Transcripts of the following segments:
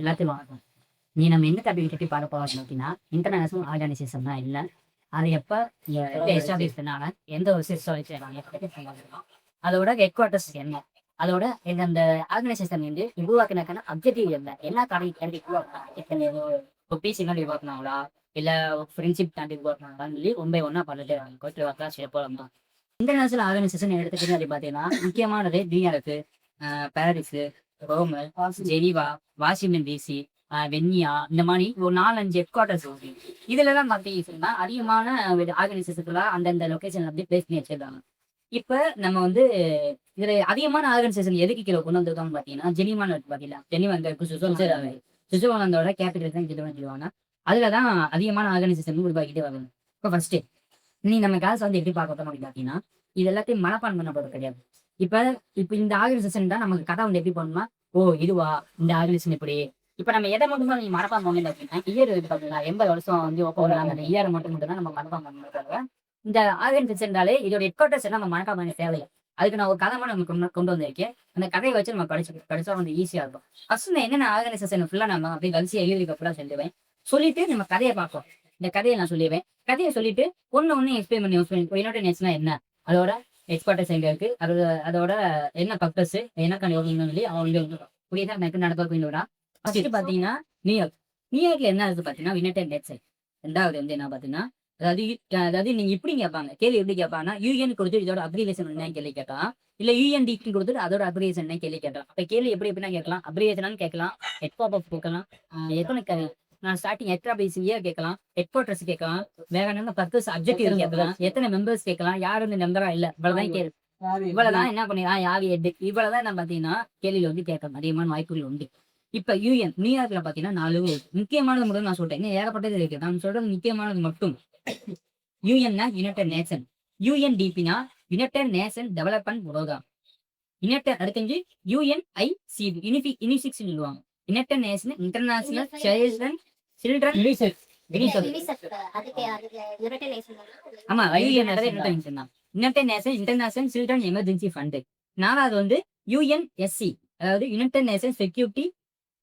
எல்லாத்தையும் வணக்கம். நம்ம எந்த டாபிக் பற்றி பார்க்க போறோம் அப்படின்னா, இன்டர்நேஷனல் ஆர்கனைசேஷன் தான் இல்ல. அது எப்ப எஸ்டாப்ளிஷ் பண்ணாங்க, எந்த ஒரு செய்யலாம், அதோட ஹெட் குவார்டர்ஸ் என்ன, அதோட அந்த ஆர்கனைசேஷன் வந்து உருவாக்குனக்கான அப்ஜெக்டிவ் என்ன தாண்டி உருவாக்குனாங்க, பிசினால உருவாக்குனாங்களா, இல்ல ஃப்ரெண்ட்ஷிப் தாண்டி உருவாக்குனாங்களான்னு சொல்லி ஒன் பை ஒன்னா பண்ணிட்டு போகலாம். இன்டர்நேஷனல் ஆர்கனைசேஷன் எடுத்துக்கிட்டு அப்படி பார்த்தீங்கன்னா, முக்கியமானது New York, Paris, Rome, Geneva, Washington DC, Vienna, இந்த மாதிரி ஒரு 4-5 ஹெட் குவார்டர்ஸ் இருக்கு. இதுல எல்லாம் பார்த்தீங்கன்னா அதிகமான ஆர்கனைசேஷன்ல அந்தந்த லொகேஷன் அப்படி பிளேஸ் பண்ணி வச்சிருக்காங்க. இப்ப நம்ம வந்து இதுல அதிகமான ஆர்கனைசேஷன் எதுக்கு கீழே கொண்டு வந்திருக்காங்க பாத்தீங்கன்னா, ஜெனிவான்னு இருக்கு பாத்தீங்களா, ஜெனிவா அங்க இருக்கு, சுவிட்சர்லாந்தோட கேபிட்டல் தான் ஜெனிவான்னு சொல்லுவாங்க. அதுலதான் அதிகமான ஆர்கனைசேஷன் உருவாக்கிட்டே வருது. இப்போ ஃபர்ஸ்ட் நீ நம்ம கிளாஸ் வந்து எப்படி பார்க்க அப்படின்னு பார்த்தீங்கன்னா, இது எல்லாத்தையும் மனப்பான் பண்ண போறது கிடையாது. இப்ப இப்ப இந்த ஆர்கனைசேஷன் தான் நமக்கு கதை வந்து எப்படி பண்ணணும்னா, ஓ இதுவா இந்த ஆர்கனைசேஷன் இப்படி. இப்ப நம்ம எதை மட்டும் தான் நீ மனப்பான் பண்ணல அப்படின்னா, இயர் பாத்தீங்கன்னா 80 வருஷம் வந்து அந்த இயர் மட்டும் தான் நம்ம மனப்பான் பண்ண. இந்த ஆர்கனைசேஷன்டாலே இதோட ஹெட் குவார்டர்ஸ் எல்லாம் நம்ம மனப்பான் பண்ண தேவையில்லை. அதுக்கு நான் ஒரு கதை நம்ம கொண்டு வந்திருக்கேன். அந்த கதையை வச்சு நம்ம படிச்சா வந்து ஈஸியா இருக்கும். ஃபர்ஸ்ட் நான் என்னென்ன ஆர்கனைசேஷன் ஃபுல்லா நம்ம அப்படியே வரிசையா எழுதிக்க சொல்லுவேன். சொல்லிட்டு நம்ம கதையை பார்ப்போம். இந்த கதையை நான் சொல்லிடுவேன். கதையை சொல்லிட்டு ஒன்னு எக்ஸ்பிளைன் பண்ணி யுனைடெட் நேஷனா என்ன, அதோட எக்ஸ்பர்டஸ் எங்க இருக்கு, அதோட என்ன பர்பஸ், என்ன சொல்லி அவங்க புரியுதா எனக்கு நடக்க. ஃபர்ஸ்ட் பாத்தீங்கன்னா நியூயார்க்ல என்ன இருக்கு பாத்தீங்கன்னா யுனைடெட் நேஷன். ரெண்டாவது வந்து என்ன பாத்தீங்கன்னா, அதாவது நீங்க இப்படி கேட்பாங்க, கேள்வி எப்படி கேட்பாங்கன்னா, யூஎன் கொடுத்து இதோட அப்ரிவேஷன் என்ன கேள்வி கேட்கலாம், இல்ல யூஎன்டிபி கொடுத்துட்டு அதோட அப்ரிவேஷன் என்ன கேள்வி கேட்கலாம். அப்ப கேள்வி எப்படின்னா கேட்கலாம், அப்ரிவேஷன் கேட்கலாம், ஹெட் கேட்கலாம், எத்தனை நான் ஸ்டார்டிங் கேட்கலாம், ஹெட் குவார்டர்ஸ் கேட்கலாம், வேற என்ன பர்பஸ் அப்ஜெக்டிவ் கேட்கலாம், எத்தனை மெம்பர்ஸ் கேட்கலாம், யாரு வந்து மெம்பரா இல்ல, இவ்வளவுதான் கேள்வி. இவ்வளவுதான் என்ன பண்ணிடலாம், யாரு ஹெட், இவ்வளவுதான் நம்ம பாத்தீங்கன்னா கேள்வி வந்து கேட்கலாம். அதிகமான வாய்ப்புகள் உண்டு. இப்ப யூஎன் நியூயார்க்ல பாத்தீங்கன்னா 4 முக்கியமானது மட்டும் நான் சொல்றேன், இன்னும் ஏகப்பட்டது இருக்கு, நான் சொல்றது முக்கியமானது மட்டும். யூஎன்னா யுனைடெட் நேஷன், யுஎன்டிபினா யுனைடெட் நேஷன் டெவலப்மெண்ட் ப்ரோக்ராம், அடுத்து யுஎன்ஐசி யூனிஃபிக் சொல்லுவாங்க, யுனைடெட் நேஷன் இன்டர்நேஷனல் சில்ட்ரன் ஆமா united nation international children emergency fund. 4வது வந்து யுஎன்எஸ்சி, அதாவது யுனைடெட் நேஷன் செக்யூரிட்டி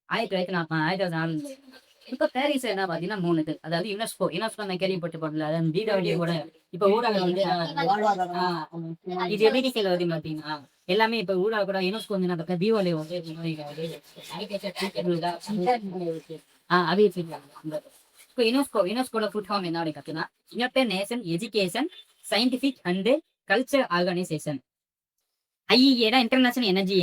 1904. இப்ப பாரிஸ் என்ன பாத்தீங்கன்னா 3 இது, அதாவது யுனெஸ்கோ நான் கேள்விப்பட்டு போடல, அதாவது தீபாவளியோட இப்ப ஊடகம் வந்து இது எப்படி வருது பாத்தீங்கன்னா, எல்லாமே இப்ப ஊடக கூட யுனெஸ்கோ வந்து நம்ம தீபாவளி வந்து இப்போ யுனெஸ்கோட ஃபுட் ஃபார்ம் என்ன அப்படின்னு பார்த்தீங்கன்னா, united nation education scientific and culture organisation. IEA international energy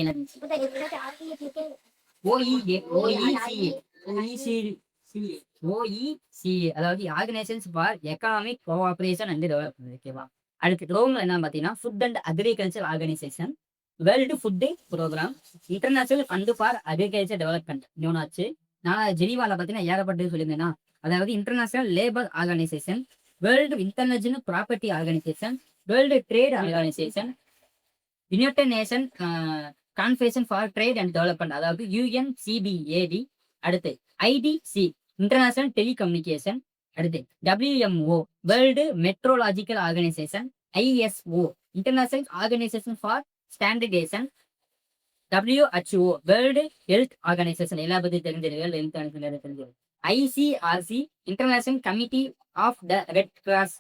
OECA, அதாவது organisation for economic cooperation and development. ஓகேவா. அடுத்து ரோம்ல என்ன பார்த்தீங்கன்னா, food and agriculture organisation, world food programme, international fund for agriculture development யூனாச்சு. நான் ஜெனீவால பார்த்தீங்கன்னா ஏகப்பட்டது சொல்லியிருந்தேன்னா, அதாவது international labour organisation, world international property organisation, world trade organisation, united nation conference for trade and development, அதாவது யுஎன்சிபிஏடி. அடுத்து ஐடிசி இன்டர்நேஷனல் டெலிகம்யூனிகேஷன். அடுத்து WMO world metrological organisation, ISO international organisation for standardisation, WHO world health organisation, எல்லா பத்தி தெரிஞ்சிருக்கு. ICRC international committee of the red cross.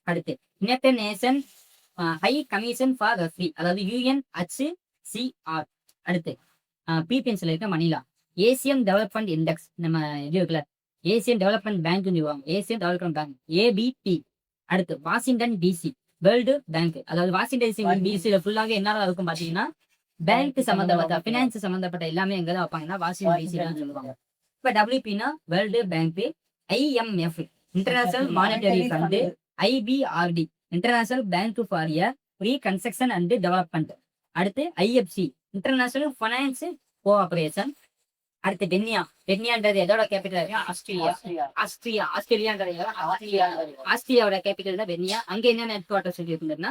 அடுத்து united nation high commission for refugee, அதாவது UNHCR. அடுத்து பிபிஎன்ஸ்ல இருக்க மணிலா, ஏசியன் டெவலப்மெண்ட் இண்டெக்ஸ், நம்ம இது இருக்குல்ல Asian development bank, Asian development bank ஏபிடி. அடுத்து வாஷிங்டன் டிசி வேர்ல்டு பேங்க், அதாவது வாஷிங்டன் டிசில ஃபுல்லாக என்ன இருக்கும் பாத்தீங்கன்னா, பேங்க் சம்பந்தப்பட்ட பினான்ஸ் சம்பந்தப்பட்ட எல்லாமே எங்க தான் வைப்பாங்கன்னா வாஷிங்டன் டிசி தான் சொல்லுவாங்க. இப்ப டபிள்யூபினா world bank, IMF international monetary fund, IBRD international bank for reconstruction and development. அடுத்து ஐஎஃப்சி இன்டர்நேஷனல் ஃபைனான்ஸ் கோஆபரேஷன். அடுத்து டென்னியான்றது எதோட கேபிட்டல், ஆஸ்திரியாவோட கேபிட்டல் தான் வென்னியா. அங்க என்ன ஹெட் குவார்டர்ஸ் இருக்குன்னா,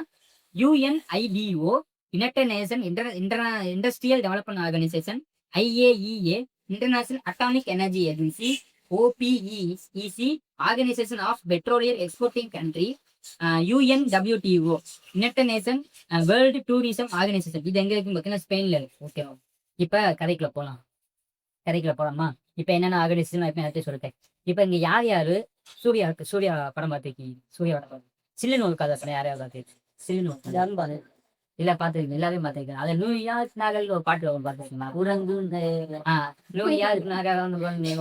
UNIDO united nation industrial development organisation, IAEA international atomic energy agency, OPEC organisation of petroleum exporting country, UNWTO united nation world tourism organisation. இது எங்க இருக்கு பார்த்தீங்கன்னா ஸ்பெயின்ல இருக்கு. ஓகேவா. இப்ப கதைக்குள்ள போலாம். கதைக்குள்ள போலாமா? இப்ப என்னென்ன ஆர்கனைசேஷன் நான் இப்ப நேரத்தையும் சொல்லிட்டேன். இப்ப இங்க யார் யாரு சூர்யா படம் பார்த்திருக்கீங்க? சூர்யா படம் சில்லுன்னு ஒரு கதை சொன்னேன். யாரையாவது பார்த்துருக்கீங்க? சில்லுன்னு ஒரு கதை. யாரும் பாரு. இல்ல பார்த்துருக்கீங்க, எல்லாரையும் பார்த்துருக்கேன். அது நியூயார்க் நகரில் ஒரு பாட்டு வரும் பார்த்துருக்கீங்களா? நியூயார்க் நகர்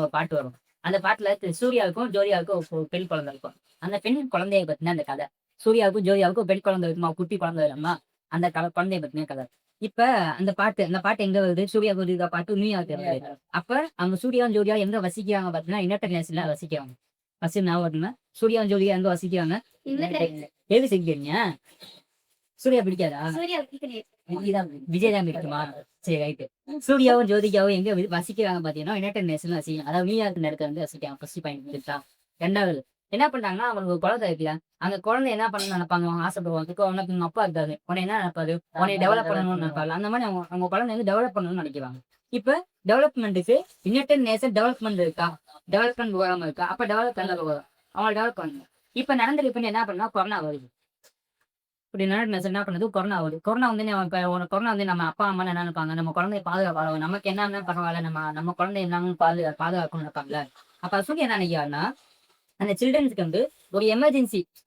ஒரு பாட்டு வரும். அந்த பாட்டுல சூர்யாவுக்கும் ஜோதிகாவுக்கும் ஒரு பெண் குழந்தை இருக்கும். அந்த பெண் குழந்தைய பத்தின அந்த கதை. சூர்யாவுக்கும் ஜோதிகாவுக்கும் ஒரு பெண் குழந்தை இருக்குமா, குட்டி குழந்தை இல்லம்மா, அந்த குழந்தைய பத்தின கதை. இப்ப அந்த பாட்டு எங்க வருது? சூர்யா ஜோதிகா பாட்டு நியூயார்க் வருது. அப்ப அவங்க சூர்யா ஜோதியா எங்க வசிக்கிறாங்க பாத்தீங்கன்னா யுனைடெட் நேஷன்ல வசிக்கிறாங்க. ஃபர்ஸ்ட் ஞாபகம், சூர்யா ஜோதிகா எங்க வசிக்கிறாங்க? எது செஞ்சீங்க? சூர்யா பிடிக்காதா? விஜய் தான் பிடிக்குமா? சரி ரைட்டு. சூர்யாவும் ஜோதிகாவும் எங்க வசிக்கிறாங்க பாத்தீங்கன்னா யுனைடெட் நேஷன்ல வசிக்கிறாங்க. அதாவது நியூயார்க் இடத்துல வந்து வசிக்கிறாங்க. ஃபர்ஸ்ட் பாயிண்ட் இருக்கா? ரெண்டாவது என்ன பண்றாங்கன்னா, அவங்களுக்கு ஒரு குழந்தை இருக்குல்ல, அந்த குழந்தை என்ன பண்ணணும்னு நினைப்பாங்க, அவங்க ஆசைப்படுவாங்க. உனக்கு உங்க அப்பா இருக்காது, உன்னை என்ன நினைப்பாரு, உன்னை டெவலப் பண்ணணும்னு நினைப்பாரு. அந்த மாதிரி அவங்க குழந்தை வந்து டெவலப் பண்ணணும்னு நினைக்கிறாங்க. இப்ப டெவலப்மெண்ட்டுக்கு யுனைடெட் நேஷன் டெவலப்மெண்ட் இருக்கா, டெவலப்மெண்ட் ப்ரோக்ராம் இருக்கா? அப்ப டெவலப் பண்ண அவங்க டெவலப் பண்ணணும். இப்ப நடந்திருக்கு என்ன பண்ணா, கொரோனா வருது. இப்படி யுனைடெட் என்ன பண்ணுது, கொரோனா வருது. கொரோனா வந்து கொரோனா வந்து நம்ம அப்பா அம்மா என்ன நினைப்பாங்க, நம்ம குழந்தைய பாதுகாப்பாங்க, நமக்கு என்னன்னா பரவாயில்ல, நம்ம குழந்தை என்னன்னு பாதுகாக்கணும்னு நினைப்பாங்கல்ல. அப்ப சூரிய என்ன நினைக்கிறாருன்னா, அந்த சில்ட்ரன்ஸ்க்கு வந்து ஒரு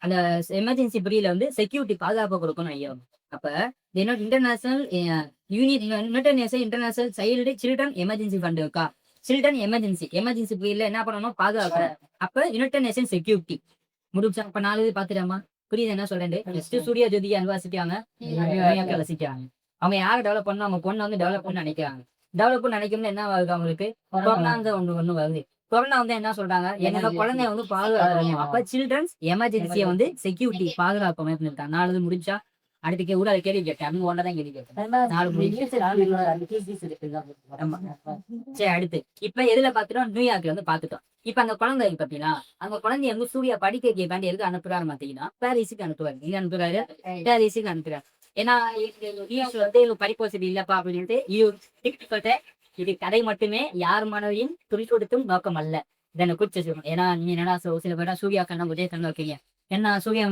அந்த எமர்ஜென்சி பீரியட்ல வந்து செக்யூரிட்டி பாதுகாப்பு கொடுக்கணும் ஐயா. அப்ப international United nation international child children emergency fund இருக்கா? சில்ட்ரன் எமர்ஜென்சி பீரியட்ல என்ன பண்ணணும், பாதுகாக்கணும். அப்ப யுனைடெட் நேஷன் செக்யூரிட்டி முடிச்சா. அப்ப 4 இது பாத்துட்டாமா? புரியுது என்ன சொல்றேன்? சூர்யா ஜோதிகா அங்க வசிக்காங்க, வசிக்கிறாங்க. அவங்க யாரை டெவலப் பண்ணணும், அவங்க பொண்ணை வந்து டெவலப் பண்ண நினைக்கிறாங்க. டெவலப் பண்ண நினைக்கணும்னு என்ன வருது அவங்களுக்கு? கொரோனாங்க ஒண்ணு வருது. கொரோனா வந்து என்ன சொல்றாங்க, என்னோட குழந்தைய வந்து பாதுகாக்கணும். அப்ப சில்ட்ரன்ஸ் எமர்ஜென்சியை வந்து செக்யூரிட்டி பாதுகாப்பு இருக்காங்க. 4 முடிச்சா அடுத்து ஊடால கேள்வி கேட்டேன். ஒன்னதான் கேள்வி கேட்டேன். 4 முடிச்சு. சரி அடுத்து இப்ப எதுல பாத்துட்டோம்? நியூயார்க்ல வந்து பாத்துட்டோம். இப்ப அந்த குழந்தை பாத்தீங்கன்னா, அந்த குழந்தைய வந்து சூர்யா படிக்க வேண்டிய எதுக்கு அனுப்புறாரு பாத்தீங்கன்னா, பாரிஸுக்கு அனுப்புறாரு. எங்க அனுப்புறாரு? பாரிஸுக்கு அனுப்புறாரு. ஏன்னா வந்து படிப்பு வசதி இல்லப்பா அப்படின்ட்டு இது கதை மட்டுமே, யார் மனதையும் துடிப்படுத்தும் நோக்கம் அல்ல. இதனை குறிச்சு சொல்லணும். ஏன்னா நீங்க என்னடா சில பேரா சூர்யா கண்ணா உதய கண்ணா வைக்கிறீங்க. என்ன சூர்யா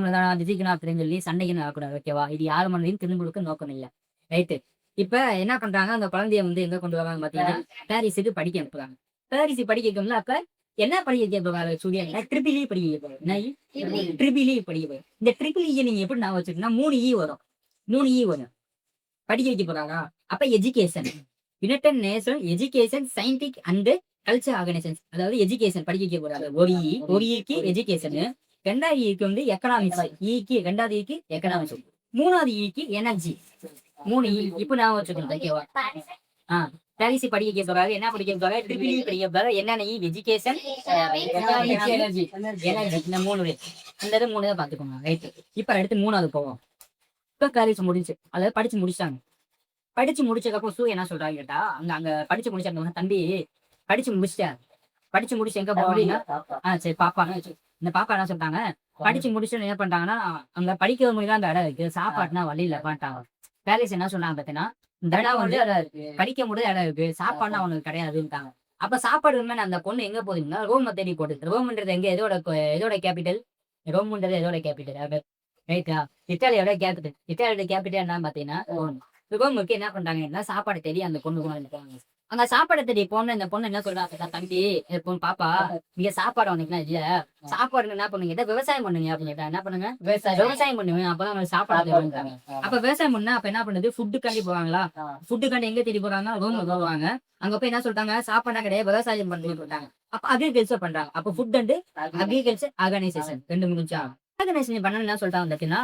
விஜய்க்கு அப்படின்னு சொல்லி சண்டைக்கு நடக்கூடாது. ஓகேவா? இது யார் மனதையும் திரும்பி கொடுக்க நோக்கம் இல்லை. ரைட்டு. இப்ப என்ன பண்றாங்க, அந்த குழந்தைய வந்து எங்க கொண்டு வராங்க பாத்தீங்கன்னா, பாரிஸுக்கு படிக்க அனுப்புறாங்க. பாரிஸ் படிக்க வைக்கணும்ல. அப்ப என்ன படிக்க போறாங்க சூர்யா? ட்ரிபிள் இ படிக்க போறாங்க. ட்ரிபிள் இ படிக்க போறாங்க. இந்த ட்ரிபிள் இ நீங்க எப்படி நான் வச்சுக்கோன்னா 3 இ வரும். 3 இ வரும். படிக்க வைக்க போறாங்க. அப்ப education, United nation education scientific and culture organisation, அதாவது எஜுகேஷன் படிக்க வைக்க போறாங்க. ஒரு இக்கு எஜுகேஷன், 2வது இக்கு வந்து எக்கனாமிக்ஸ், ரெண்டாவது இக்கு எக்கனாமிக்ஸ், 3வது இக்கு எனர்ஜி. 3 இ இப்ப நான் வச்சுக்கணும். ஓகேவா? பாரிஸ் படிக்க வைக்க போறாங்க. என்ன படிக்க போறாங்க? ட்ரிபிள் இ படிக்க போறாங்க. என்னென்ன? Education, energy. இந்த 3 அந்த 3 தான் பாத்துக்கோங்க. ரைட். இப்ப அடுத்து 3வது போவோம். இப்ப பாரிஸ் முடிஞ்சு, அதாவது படிச்சு முடிச்சாங்க. படிச்சு முடிச்சதுக்கப்புறம் சூ என்ன சொல்றாங்க கேட்டா, அங்க படிச்சு முடிச்ச தம்பி படிச்சு முடிச்சிட்டாரு. படிச்சு முடிச்சு எங்க போறீங்க? சரி பாப்பா. இந்த பாப்பா என்ன சொல்றாங்க, படிச்சு முடிச்சு என்ன பண்றாங்கன்னா, அங்க படிக்கிற மொழிதான் அந்த இடம் இருக்கு, சாப்பாடுனா வழி இல்ல பாட்டாங்க. பேரிஸ் என்ன சொன்னாங்க பாத்தீங்கன்னா, இந்த இடம் வந்து படிக்க முடியாத இடம் இருக்கு, சாப்பாடுனா அவனுக்கு கிடையாதுன்ட்டாங்க. அப்ப சாப்பாடு உண்மை அந்த பொண்ணு எங்க போகுதுன்னா ரோம் தேடி போட்டு. ரோம்ன்றது எங்க? எதோட கேபிட்டல்? ரோம்ன்றது எதோட கேபிட்டல்? ரைட்டா? இத்தாலியோட கேபிட்டல். இத்தாலியோட கேபிட்டல் என்ன பாத்தீங்கன்னா ரோமுக்கு என்ன பண்றாங்கன்னா, சாப்பாடு தேடி அந்த பொண்ணு போனாங்க. அங்க சாப்பாடு தேடி போன இந்த பொண்ணு என்ன சொல்றாங்க, தம்பி பாப்பா இங்க சாப்பாடு உனக்குலாம் இல்ல, சாப்பாடு என்ன பண்ணுங்க, ஏதோ விவசாயம் பண்ணுங்க அப்படின்னு கேட்டா. என்ன பண்ணுங்க? விவசாயம் பண்ணுவேன். அப்பதான் சாப்பாடு தேவைங்க. அப்ப விவசாயம் பண்ணா அப்ப என்ன பண்ணுது, ஃபுட்டுக்காண்டி போவாங்களா? ஃபுட்டுக்காண்டி எங்க தேடி போறாங்க? ரோம் போவாங்க. அங்க போய் என்ன சொல்றாங்க, சாப்பாடா கிடையாது, விவசாயம் பண்ணுன்னு சொல்றாங்க. அப்ப அக்ரிகல்ச்சர் பண்றாங்க. அப்ப ஃபுட் அண்ட் அக்ரிகல்ச்சர் ஆர்கனைசேஷன் 2 முடிஞ்சா. ஆர்கனைசேஷன் பண்ணணும் என்ன சொல்றாங்க பாத்தீங்கன்னா,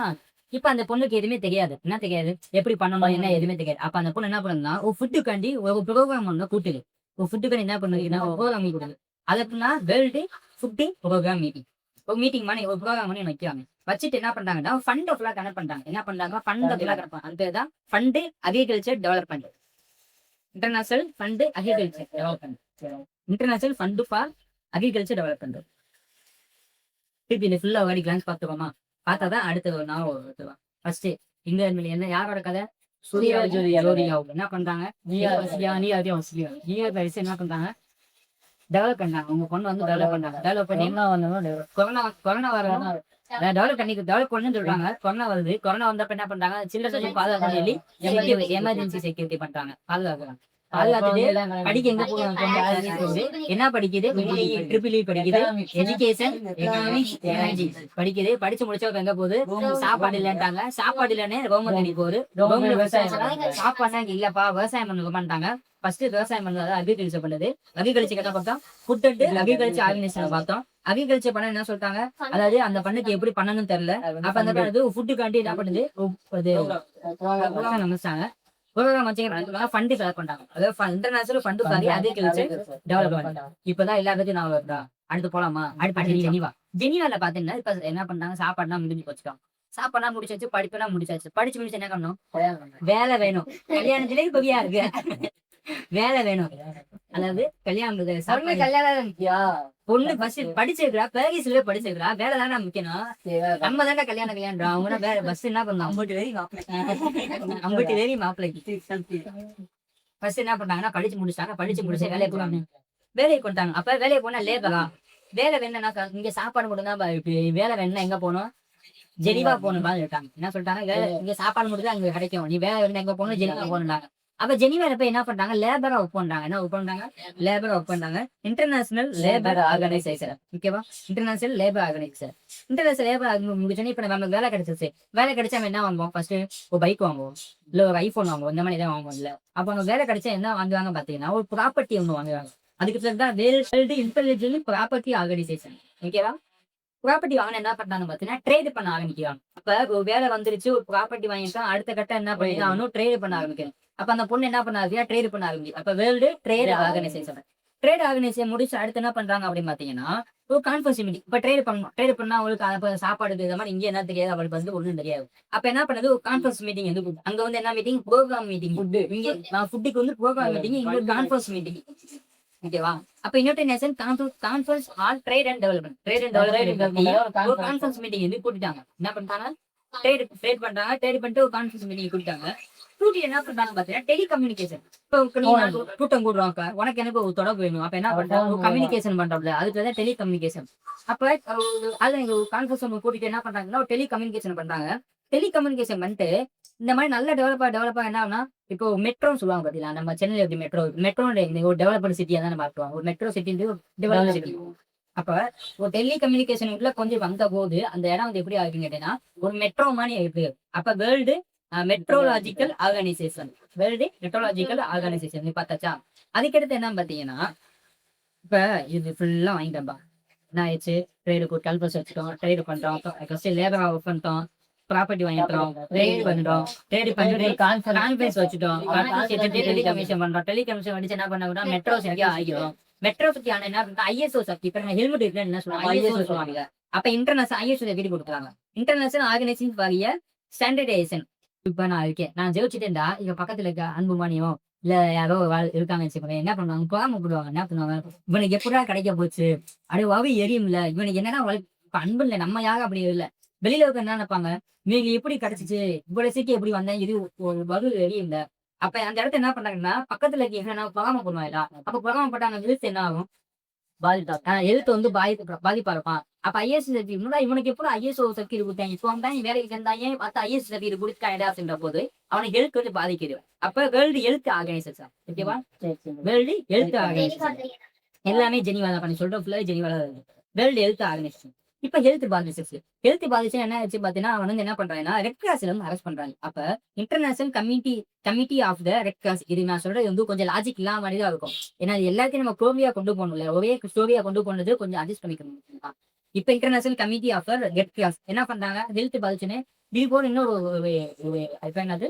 இப்ப அந்த பொண்ணுக்கு எதுவுமே தெரியாது. என்ன தெரியாது? எப்படி பண்ணணும் என்ன எதுவுமே தெரியாது. அப்ப அந்த பொண்ணு என்ன பண்ணுதுன்னா, ஒரு ஃபுட்டுக்காண்டி ஒரு ப்ரோக்ராம் ஒண்ணு கூட்டுது. ஒரு ஃபுட்டுக்காண்டி என்ன பண்ணுதுன்னா ஒரு ப்ரோக்ராம் கொடுக்குது. அது எப்படின்னா வேர்ல்டு ஃபுட் ப்ரோக்ராம் மீட்டிங். ஒரு மீட்டிங் மாதிரி ஒரு ப்ரோக்ராம் பண்ணி வைக்கிறாங்க. வச்சுட்டு என்ன பண்றாங்கன்னா, ஃபண்ட் ஃபுல்லா கனெக்ட் பண்றாங்க. என்ன பண்றாங்க? ஃபண்ட் ஃபுல்லா கனெக்ட் பண்ணாங்க. அந்த தான் fund agriculture development. International fund agriculture development. International fund for agriculture development. திருப்பி இந்த ஃபுல்லா வாடி கிளான்ஸ் பார்த்துக்கோமா? பார்த்தாதான் அடுத்த ஒரு நாள் வருவா. ஃபர்ஸ்ட் இங்க என்ன யாரோட கதை? சூர்யா ஜோதிகா என்ன பண்றாங்க? நியூயார்க் பாரிஸ் என்ன பண்றாங்க? டெவலப் பண்ணாங்க. உங்க பொண்ணு வந்து டெவலப் பண்ணாங்க. டெவலப் பண்ணி கொரோனா வர டெவலப் பண்ணுன்னு சொல்றாங்க. கொரோனா வருது. கொரோனா வந்தப்ப என்ன பண்றாங்க? சில்ட்ரன்ஸ் பாதுகாப்பு சொல்லி எமர்ஜென்சி செக்யூரிட்டி பண்றாங்க, பாதுகாக்கிறாங்க. பாதுகாத்துட்டு படிக்க எங்க போகுது, என்ன படிக்குது, ட்ரிபிள் படிக்குது, எஜுகேஷன் எக்கனாமிக்ஸ் எனர்ஜி படிக்குது. படிச்சு முடிச்சவங்க எங்க போகுது, சாப்பாடு இல்லன்ட்டாங்க. சாப்பாடு இல்லன்னு கவர்மெண்ட் தேடி போகுது. கவர்மெண்ட் விவசாயம் சாப்பாடு இங்க இல்லப்பா, விவசாயம் பண்ணிட்டாங்க. ஃபர்ஸ்ட் விவசாயம் பண்ணது அக்ரிகல்ச்சர் பண்ணுது. அக்ரிகல்ச்சர் கிட்ட பார்த்தோம், ஃபுட் அண்ட் அக்ரிகல்ச்சர் ஆர்கனைசேஷன் பார்த்தோம். அக்ரிகல்ச்சர் பண்ண என்ன சொல்லிட்டாங்க, அதாவது அந்த பண்ணுக்கு எப்படி பண்ணணும்னு தெரியல. அப்ப அந்த பண்ணது ஃபுட்டுக்காண்டி என்ன பண்ணுது, அமைச்சாங்க. ஃபண்டு கலெக்ட் பண்ணாங்க. அதாவது international fund sorry agriculture development. இப்பதான் எல்லா பத்தியும் நான் வருதா. அடுத்து போலாமா, அடுத்து ஜெனிவா. ஜெனிவால பாத்தீங்கன்னா இப்ப என்ன பண்ணாங்க, சாப்பாடுலாம் முடிஞ்சு போச்சுட்டோம். சாப்பாடுலாம் முடிச்சாச்சு, படிப்பெல்லாம் முடிச்சாச்சு. படிச்சு முடிச்சு என்ன பண்ணணும், வேலை வேணும். கல்யாணத்திலே இப்ப இருக்கு வேலை வேணும். அதாவது கல்யாணம் பொண்ணு ஃபர்ஸ்ட் படிச்சிருக்கா, பேரிஸ்ல படிச்சிருக்கா, வேலை தானே முக்கியம். நம்ம தானே கல்யாணம் அவங்க வேற பஸ் என்ன பண்ணோம், ஐம்பத்தி வேரி மாப்பிள்ளைக்கு ஃபர்ஸ்ட் என்ன பண்ணாங்கன்னா படிச்சு முடிச்சாங்க. படிச்சு முடிச்சு வேலையை போறாங்க, வேலையை கொடுத்தாங்க. அப்ப வேலையை போனா லேபரா, வேலை வேணும்னா இங்க சாப்பாடு மட்டும் தான் வேலை வேணும்னா எங்க போகணும், ஜெனிவா போகணும் இருக்காங்க. என்ன சொல்லிட்டாங்க, இங்க சாப்பாடு மட்டும் தான் அங்க கிடைக்கும், நீ வேலை வேணும் எங்க போகணும், ஜெனிவா போகணும்னாங்க. அப்ப ஜெனிவால போய் என்ன பண்றாங்க, லேபரா ஒர்க் பண்றாங்க. என்ன ஒர்க் பண்றாங்க, லேபரா ஒர்க் பண்றாங்க. இன்டர்நேஷனல் லேபர் ஆர்கனைசேஷன், ஓகேவா, international labour organisation. International labour முடிச்சோன்னே இப்ப நமக்கு வேலை கிடைச்சிருச்சு. வேலை கிடைச்சா நம்ம என்ன வாங்குவோம், ஃபர்ஸ்ட் ஒரு பைக் வாங்குவோம், இல்ல ஒரு ஐபோன் வாங்குவோம், இந்த மாதிரி தான் வாங்குவோம். இல்ல அப்ப அவங்க வேலை கிடைச்சா என்ன வாங்குவாங்க பாத்தீங்கன்னா, ஒரு ப்ராப்பர்ட்டி ஒண்ணு வாங்குவாங்க. அதுக்கு பேர் தான் வேர்ல்டு இன்டெலிஜென்ட் ப்ராப்பர்ட்டி ஆர்கனைசேஷன், ஓகேவா. ப்ராப்பர்ட்டி வாங்கின என்ன பண்ணாங்க பாத்தீங்கன்னா, ட்ரேட் பண்ண ஆரம்பிக்கிறாங்க. அப்ப ஒரு வேலை வந்துருச்சு, ஒரு ப்ராப்பர்ட்டி வாங்கிட்டா அடுத்த கட்டம் என்ன பண்ணிடணும், ட்ரேட் பண்ண ஆரம்பிக்கணும். அப்ப அந்த பொண்ணு என்ன பண்ண ஆரம்பிச்சா, ட்ரேட் பண்ண ஆரம்பிச்சு. அப்ப world trade organisation, trade organisation முடிச்சு அடுத்து என்ன பண்றாங்க அப்படின்னு பாத்தீங்கன்னா, ஒரு கான்ஃபரன்ஸ் மீட்டிங். இப்ப ட்ரேட் பண்ணணும், ட்ரேட் பண்ணா அவங்களுக்கு சாப்பாடு இந்த மாதிரி இங்க என்ன தெரியாது, அவளுக்கு வந்து ஒண்ணும் தெரியாது. அப்ப என்ன பண்ணது, ஒரு கான்ஃபரன்ஸ் மீட்டிங் வந்து அங்க வந்து என்ன மீட்டிங், ப்ரோக்ராம் மீட்டிங். இங்க ஃபுட்டுக்கு வந்து ப்ரோக்ராம் மீட்டிங், இங்க கான்ஃபரன்ஸ் மீட்டிங், ஓகேவா. அப்ப United nation conference on trade and development, trade and development ஒரு கான்ஃபரன்ஸ் மீட்டிங் வந்து கூட்டிட்டாங்க. என்ன பண்ணிட்டாங்க, ட்ரேட் பண்றாங்க. ட்ரேட் பண்ணிட்டு ஒரு கான்ஃபரன்ஸ் மீட்டிங் கூட்டிட்டாங்க. கூட்டி என்ன பண்றாங்க பாத்தீங்கன்னா, டெலிகம்யூனிகேஷன். இப்போ கூட்டம் கூடுறாங்க, உனக்கு எனக்கு ஒரு தொடர்பு வேணும். அப்ப என்ன பண்றாங்க, கம்யூனிகேஷன் பண்றோம்ல, அதுக்கு தான் டெலிகம்யூனிகேஷன். அப்ப அது எங்க கான்ஃபரன்ஸ் கூட்டிட்டு என்ன பண்றாங்கன்னா, ஒரு டெலிகம்யூனிகேஷன் பண்றாங்க. டெலிகம்யூனிகேஷன் பண்ணிட்டு இந்த மாதிரி நல்ல டெவலப்பா என்ன ஆகுனா, இப்போ மெட்ரோன்னு சொல்லுவாங்க பாத்தீங்களா, நம்ம சென்னையில எப்படி மெட்ரோ ஒரு டெவலப்டு சிட்டியா தான் நம்ம பார்ப்போம். ஒரு மெட்ரோ சிட்டி ஒரு டெவலப்டு சிட்டி. அப்ப ஒரு டெலிகம்யூனிகேஷன் உள்ள கொஞ்சம் வந்த போது அந்த இடம் வந்து எப்படி ஆகுதுன்னு கேட்டீங்கன்னா, ஒரு மெட்ரோ மாதிரி இருக்கு. அப்ப world metrological organisation, world metrological organisation பார்த்தாச்சா. அதுக்கடுத்து என்ன பாத்தீங்கன்னா, இப்ப இது ஃபுல்லா வாங்கிட்டோம்பா. என்ன ஆயிடுச்சு, ட்ரேடு கால்பஸ் வச்சுட்டோம், ட்ரேடு பண்றோம், லேபர் ஒர்க் பண்ணிட்டோம், ப்ராப்பர்ட்டி வாங்கிட்டோம், ட்ரேட் பண்ணிட்டோம், ட்ரேட் பண்ணிட்டு கான்ஃபரன்ஸ் வச்சுட்டோம், டெலிகமிஷன் பண்றோம். டெலிகமிஷன் வச்சு என்ன பண்ணா, மெட்ரோ சிட்டி ஆகிடும். மெட்ரோ சிட்டி ஆன என்ன பண்ணா, ஐஎஸ்ஓ சக்தி. இப்ப ஹெல்மெட் இருக்குன்னு என்ன சொல்லுவாங்க, ஐஎஸ்ஓ சொல்லுவாங்க. அப்ப இன்டர்நேஷனல் ஐஎஸ்ஓ வீடு கொடுக்குறாங்க, இன்டர்நேஷனல் ஆர்கனைசேஷன் ஃபார் ஸ்டாண்டர்டைசேஷன். இப்ப நான் இருக்கேன், நான் ஜெயிச்சுட்டேன்டா, இங்க பக்கத்துல இருக்க அன்புமணியோ இல்ல யாரோ இருக்காங்கன்னு வச்சுக்கோங்க, என்ன பண்ணுவாங்க, கோம போடுவாங்க. என்ன பண்ணுவாங்க, இவனுக்கு எப்படா கிடைக்க போச்சு, அப்படியே வவி எரியும்ல, இவனுக்கு என்னன்னா அன்பு இல்லை, நம்ம யாரும் அப்படி இல்லை. வெளியில இருக்க என்ன நினைப்பாங்க, நீங்க எப்படி கிடைச்சிச்சு, இவ்வளவு சீக்கிரம் எப்படி வந்தேன், இது ஒரு பதில் எரியும்ல. அப்ப அந்த இடத்த என்ன பண்ணாங்கன்னா, பக்கத்துல என்ன பொறாம பண்ணுவாங்களா. அப்ப பொறாம பட்டாங்க, எழுத்து என்ன ஆகும், எழுத்து வந்து பாதிப்பா இருப்பான். அப்ப ஐஎஸ் சர்டிஃபிகேட் இவனுக்கு எப்போ ஐஎஸ்ஓ சர்டிஃபிகேட் கொடுத்தாங்க, இப்போ தான் வேலைக்கு சேர்ந்தாங்க, பார்த்தா ஐஎஸ் சர்டிஃபிகேட் கொடுத்தாங்க அப்படின்ற போது அவனுக்கு எழுத்து வந்து பாதிக்குது. அப்ப வேர்ல்டு எழுத்து ஆர்கனைசேஷன், ஓகேவா, வேர்ல்டு எழுத்து ஆர்கனைசேஷன் எல்லாமே ஜெனிவால பண்ணி சொல்றோம், ஃபுல்லா ஜெனிவால வேர்ல்டு எழுத்து ஆர்கனைசேஷன். இப்ப ஹெல்த் பாதிச்சு என்ன ஆச்சு பாத்தீங்கன்னா, அவன் வந்து என்ன பண்றாங்கன்னா, ரெட் கிராஸ்ல வந்து அரெஸ்ட் பண்றாங்க. அப்ப International committee of the red Cross, இது நான் சொல்றது வந்து கொஞ்சம் லாஜிக் இல்லாம மாதிரி தான் இருக்கும். ஏன்னா எல்லாத்தையும் நம்ம குரோமியா கொண்டு போகணும்ல, ஒரே ஸ்டோரியா கொண்டு போனது கொஞ்சம் அட்ஜஸ்ட் பண்ணிக்கணும். இப்ப International committee of Red Cross என்ன பண்றாங்க, ஹெல்த் பாதிச்சுன்னு இது போல இன்னொரு என்னது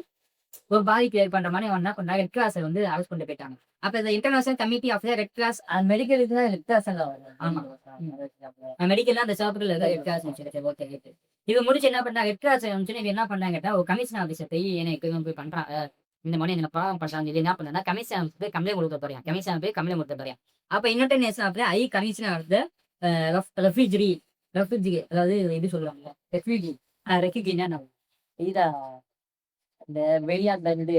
ஒரு பாதிப்பு ஏற்படுற மாதிரி அவன் என்ன பண்றாங்க, ரெட் கிராஸ் வந்து அரெஸ்ட் பண்ணிட்டு போயிட்டாங்க. அப்ப இந்த international committee of the red cross மெடிக்கலுக்கு தான் ரெட் கிராஸ் எல்லாம் வருது. ஆமா, மெடிக்கல் அந்த ஷாப்புகள் ரெட் கிராஸ் ஓகே. இது முடிச்சு என்ன பண்ணா, ரெட் கிராஸ் என்ன பண்ணாங்க கேட்டா, ஒரு கமிஷன் ஆஃபீஸர் போய் எனக்கு போய் பண்றாங்க, இந்த மாதிரி என்ன ப்ராப்ளம் பண்றாங்க. இது என்ன பண்ணா, கமிஷன் போய் கம்ப்ளைண்ட் கொடுக்க போறேன், கமிஷன் போய் கம்ப்ளைண்ட் கொடுக்க போறேன். அப்ப United Nation of High Commission of the refugee, அதாவது இது சொல்லுவாங்க ரெஃப்யூஜி இதா இந்த வெளியாட்ல இருந்து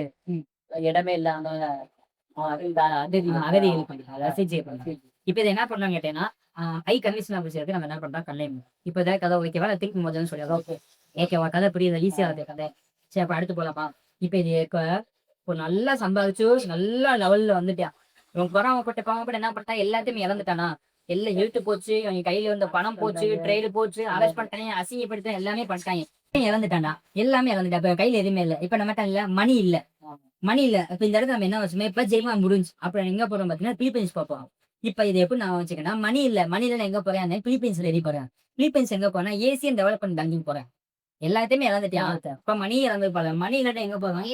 இடமே இல்லாம இப்ப இதை என்ன பண்ணாங்க கேட்டேன்னா, ஐ கமிஷன் ஆஃபீஸருக்கு நம்ம என்ன பண்றோம், கல்யாணம். இப்ப இதை கதை ஓகேவா, திருப்பி முதல்னு சொல்லி ஓகேவா, கதை புரியுது, ஈஸியா இருக்கு கதை. சரி, அப்ப அடுத்து போலாமா. இப்ப இது இப்போ நல்லா சம்பாதிச்சு நல்லா லெவல்ல வந்துட்டான். இவன் பொறாமப்பட்டு என்ன பண்ணிட்டான், எல்லாத்தையுமே இழந்துட்டானா. எல்லாம் இழுத்து போச்சு, அவங்க கையில இருந்த பணம் போச்சு, ட்ரெயில போச்சு, அரெஸ்ட் பண்ணிட்டாங்க, அசிங்கப்படுத்த எல்லாமே பண்ணிட்டாங்க. இழந்துட்டான்டா, எல்லாமே இழந்துட்டா. இப்ப கையில எதுவுமே இல்ல. இப்ப நம்மகிட்ட இல்ல மணி இல்ல, மணி இல்ல. இப்ப இந்த இடத்துல நம்ம என்ன வச்சுமே, இப்ப ஜெயமா முடிஞ்சு அப்புறம் எங்க போறோம் பாத்தீங்கன்னா பிலிப்பைன்ஸ் பார்ப்போம். இப்ப இது எப்படி நான் வச்சுக்கேன்னா, மணி இல்ல, மணி இல்ல எங்க போறேன், பிலிப்பைன்ஸ் ரெடி போறேன். பிலிப்பைன்ஸ் எங்க போறேன், ஏசியன் டெவலப்மெண்ட் பேங்கிங் போறேன். எல்லாத்தையுமே இழந்துட்டியான். இப்ப மணி இழந்து போல, மணி இல்ல எங்க போறோம்,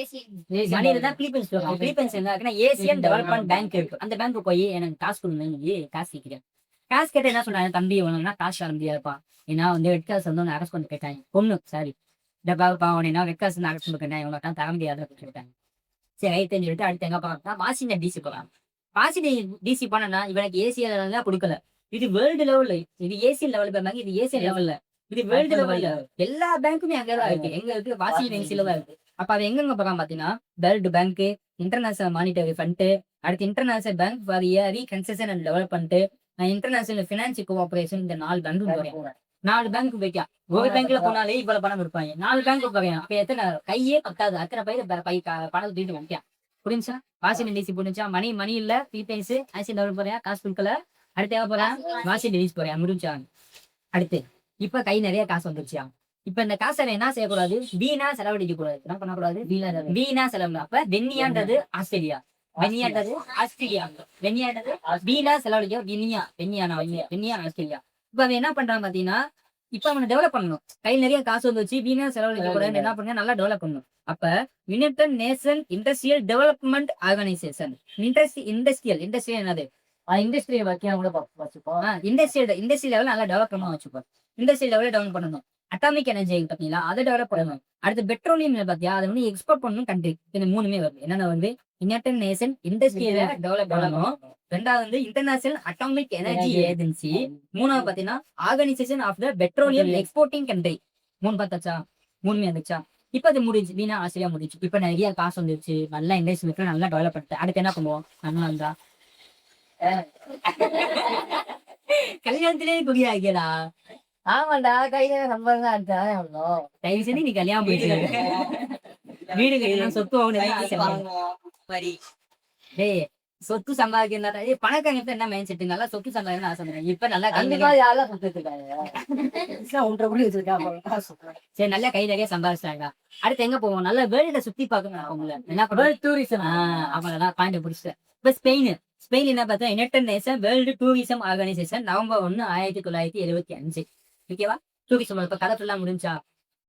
மணியில தான் பிலிப்பைன்ஸ் போறோம். பிலிப்பைன்ஸ் எங்க இருக்குன்னா ஏசியன் டெவலப்மெண்ட் பேங்க் இருக்கு. அந்த பேங்க் போய் எனக்கு காசு கொடுங்க, காசு கேட்கிறேன். காசு கேட்டு என்ன சொன்னாங்க, தம்பி உனக்குன்னா காசு தர முடியாதுப்பா. ஏன்னா வந்து ரெட் காசு வந்து அரெஸ்ட் பண்ணி கேட்டாங்க, பொண்ணு சாரி டப்பாப்பா உடனே ரெட் காசு அரெஸ்ட் பண்ணி கேட்டாங்க, இவங்க தர முடியாது அப்படின்னு சொல்லிட்டாங்க. சரி ரைட்டுன்னு சொல்லிட்டு அடுத்து எங்க போறாங்கன்னா வாஷிங்டன் டிசி போறாங்க. வாஷிங்டன் டிசி போனா இவனுக்கு ஏசியா தான் கொடுக்கல. இது வேர்ல்டு லெவல்ல, இது ஏசியன் லெவல் பேங்க், இது ஏசியன் லெவல்ல, இது வேர்ல்டு லெவல்ல. எல்லா பேங்க்குமே அங்கதான் இருக்கு. எங்க இருக்கு, வாஷிங்டன் டிசில தான் இருக்கு. அப்ப அவன் எங்கெங்க போறான் பாத்தீங்கன்னா, world bank, international monetary fund, அடுத்து international bank for reconstruction and development, international finance cooperation, இந்த 4 பேங்க் போறேன். 4 பேங்க் வைக்கா. ஒரு பேங்க்ல போனாலே இவ்வளவு பணம் இருப்பாங்க, 4 பேங்க் போவேன். அப்ப எத்தனை கையே பத்தாது, அத்தனை பணத்தை தூக்கிட்டு வைக்கா. புரிஞ்சா, வாஷிங்டன் டிசி புரிஞ்சா. மணி இல்ல, பிலிப்பைன்ஸ் ஆசியன் டெவலப் போறேன், காசு கொடுக்கல. அடுத்து எங்க போறேன், வாஷிங்டன் டிசி போறேன், முடிஞ்சா. அடுத்து இப்ப கை நிறைய காசு வந்துருச்சியா. இப்ப இந்த காசை என்ன செய்யக்கூடாது, வீணா செலவழிக்க கூடாது. என்ன பண்ணக்கூடாது, வீணா செலவு. அப்ப வெண்ணியான்றது ஆஸ்திரேலியா, வெண்ணியான்றது ஆஸ்திரேலியா, வெண்ணியான்றது வீணா செலவழிக்க, வெண்ணியா ஆஸ்திரேலியா. இப்ப அவன் என்ன பண்றான் பாத்தீங்கன்னா, இப்ப அவனை டெவலப் பண்ணணும். கையில் நிறைய காசு வந்துச்சு, வீணா செலவழிக்க கூடாது, என்ன பண்ண, நல்லா டெவலப் பண்ணணும். அப்ப United nation industrial development organisation, industrial என்னது, இண்டஸ்ட்ரியை வைக்க கூட வச்சுப்போம். இண்டஸ்ட்ரி லெவல் நல்லா டெவலப் பண்ண வச்சுப்போம். இண்டஸ்ட்ரி லெவலில் டெவலப் பண்ணணும். அட்டாமிக் எனர்ஜி பாத்தீங்களா, அதை டெவலப் பண்ணணும். அடுத்து பெட்ரோலியம் பாத்தியா, அதை வந்து எக்ஸ்போர்ட் பண்ணணும் கண்ட்ரி. இந்த 3மே வருது. என்னென்ன வந்து யுனைடெட் நேஷன் இண்டஸ்ட்ரியல டெவலப் பண்ணணும். 2வது வந்து இன்டர்நேஷனல் அட்டாமிக் எனர்ஜி ஏஜென்சி. 3வது பாத்தீங்கன்னா Organisation of the Petroleum exporting Country. 3 பார்த்தாச்சா, 3மே வந்துச்சா. இப்ப அது முடிஞ்சு, வீணா ஆஸ்திரேலியா முடிஞ்சு. இப்ப நிறைய காசு வந்துருச்சு, நல்லா இண்டஸ்ட்ரி நல்லா டெவலப் பண்ணிட்டு அடுத்து என்ன பண்ணுவோம், நல்லா இருந்தா கல்யாணத்திலே குடியாக்கடா. ஆமாண்டா, கையில சம்பளம் தான் எடுத்தா தயவு செஞ்சு நீ கல்யாணம் போயிட்டு வீடு கட்டணும், சொத்து வாங்கணும். டேய், சொத்து சம்பாதிக்கிறா பணக்காரங்க என்ன மைண்ட் செட்டு, நல்லா சொத்து சம்பாதிக்கணும்னு ஆசை. இப்ப நல்லா சரி, நல்லா கை நிறைய சம்பாதிச்சாங்க. அடுத்து எங்க போவோம், நல்லா வேர்ல்ட சுத்தி பார்க்கணும். என்ன டூரிசம், அவங்களெல்லாம் பாயிண்ட் பிடிச்சிட்டேன். இப்ப ஸ்பெயின் என்ன பார்த்தா, United nation world tourism organisation, November 1, 1975. ஓகேவா, டூரிசம் இப்ப கதை ஃபுல்லா முடிஞ்சா.